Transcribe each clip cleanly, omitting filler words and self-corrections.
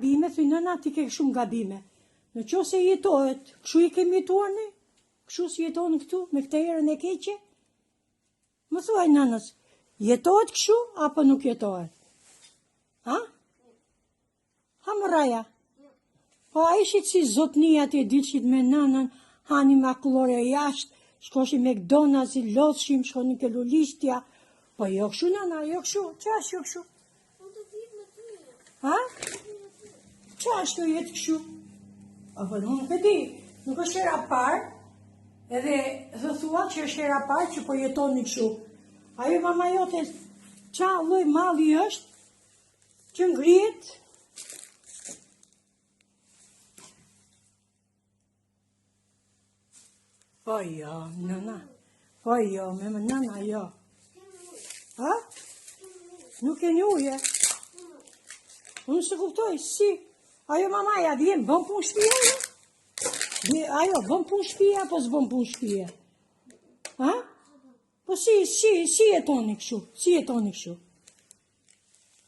gabime, thuj nëna ti ke shumë gabime. Në qoftë se jetohet, kështu i kemi jetuar ne? Kështu si jeton këtu, me këtë erën e keqe? Më thuaj nënës, jetohet kështu, apo nuk jetohet? Ha? Ha më raja? Po a ishit si zotnia të dilshit me nënën, hani makullore jashtë, shkoshi me McDonald's, lodhshim, shkoni ke lulistja. Po jo kështu nëna, jo kështu, qa është jo kështu? Ha? Qa është jo jetë kështu? Apo nuk e di, nuk është era parë, edhe dhe thua që është era parë që po jetoni kështu. Ajo mama jote, qa lloj malli është, që ngrihet? Po jo, nëna, po jo, me më nëna jo. Ha? Nuk e një uje? Unë se kuptoj, si? Ajo mamaja vjen, bën punë shtëpia? Ajo, bën punë shtëpia, apo s'bën punë shtëpia? Ha? Po si jetoni kështu? Si jetoni kështu?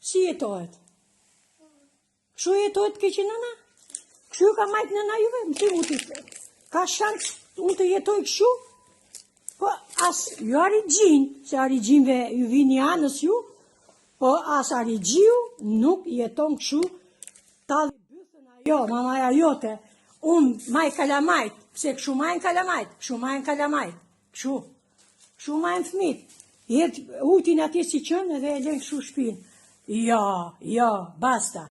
Si jetohet? Kështu jetohet keqe nëna? Kështu ka majtë nëna juve? Më si muti? Ka shansë unë të jetoj kështu? Po as, jo arigjin, se arigjinve ju vini anës ju, po as arigjiu nuk jeton kështu, talli bythën ajo, mamaja jote, unë maj kalamajt, pse kështu majnë kalamajt, kështu majnë kalamajt, kështu majnë fëmit, jetë utin atje si qënë edhe e len kështu shpinë. Jo, basta.